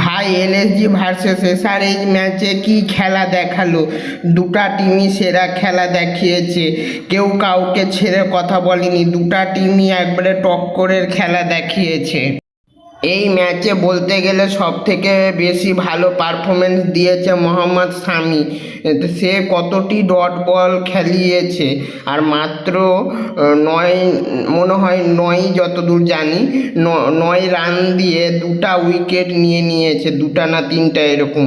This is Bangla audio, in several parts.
ভাই, এলএসজি ভার্সেস এসআরএইচ ম্যাচে কি খেলা দেখালো! দুটা টিমই সেরা খেলা দেখিয়েছে, কেউ কাউকে ছেড়ে কথা বলেনি, দুটা টিমই একবারে টক্করের খেলা দেখিয়েছে। এই ম্যাচে বলতে গেলে সব থেকে বেশি ভালো পারফরমেন্স দিয়েছে মোহাম্মদ শামি। সে কতটি ডট বল খেলিয়েছে, আর মাত্র নয়, মনে হয় নয়, যতদূর জানি 9 রান দিয়ে দুটা উইকেট নিয়েছে, দুটা না তিনটা এরকম।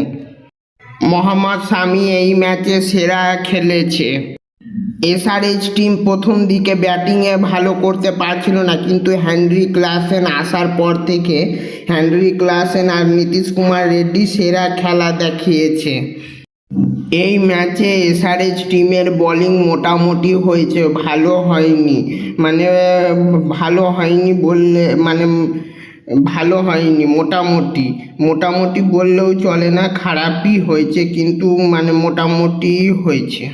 মোহাম্মদ শামি এই ম্যাচে সেরা খেলেছে। এসআরএইচ টিম প্রথম দিকে ব্যাটিংয়ে ভালো করতে পারছিল না, কিন্তু হেনরি ক্লাসেন আসার পর থেকে হেনরি ক্লাসেন আর নীতিশ কুমার রেড্ডি সেরা খেলা দেখিয়েছে। এই ম্যাচে এসআরএইচ টিমের বোলিং মোটামুটি হয়েছে, ভালো হয়নি, মানে ভালো হয়নি বললে মানে ভালো হয়নি, মোটামুটি মোটামুটি বললেও চলে না, খারাপই হয়েছে, কিন্তু মানে মোটামুটি হয়েছে,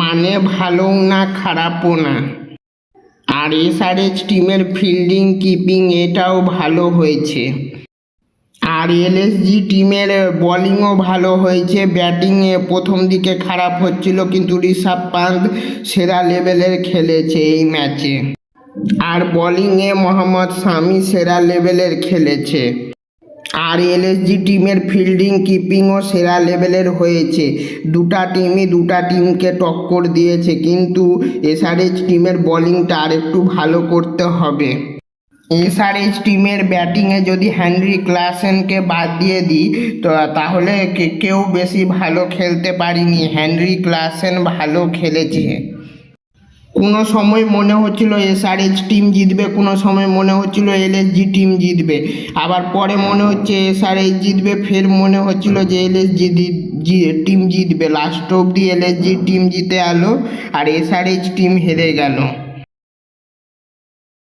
মানে ভালোও না খারাপও না। আর এসআরএইচ টিমের ফিল্ডিং কিপিং এটাও ভালো হয়েছে। আর এলএসজি টিমের বোলিংও ভালো হয়েছে। ব্যাটিংয়ে প্রথম দিকে খারাপ হচ্ছিল, কিন্তু ঋষভ পান্ত সেরা লেভেলের খেলেছে এই ম্যাচে। আর বোলিংয়ে মোহাম্মদ শামি সেরা লেভেলের খেলেছে। আর এলএসজি টিমের ফিল্ডিং কিপিংও সেরা লেভেলের হয়েছে। দুটা টিমকে টক্কর দিয়েছে, কিন্তু এসআরএইচ টিমের বোলিংটা আর একটু ভালো করতে হবে। এসআরএইচ টিমের ব্যাটিংয়ে যদি হেনরি ক্লাসেনকে বাদ দিয়ে দিই তো তাহলে কেউ বেশি ভালো খেলতে পারেনি। হেনরি ক্লাসেন ভালো খেলেছে। কোনো সময় মনে হচ্ছিল এসআরএইচ টিম জিতবে, কোনো সময় মনে হচ্ছিল এলএসজি টিম জিতবে, আবার পরে মনে হচ্ছে এসআরএইচ জিতবে, ফের মনে হচ্ছিল যে এলএসজি টিম জিতবে। লাস্ট অবধি এলএসজি টিম জিতে এলো আর এসআরএইচ টিম হেরে গেল।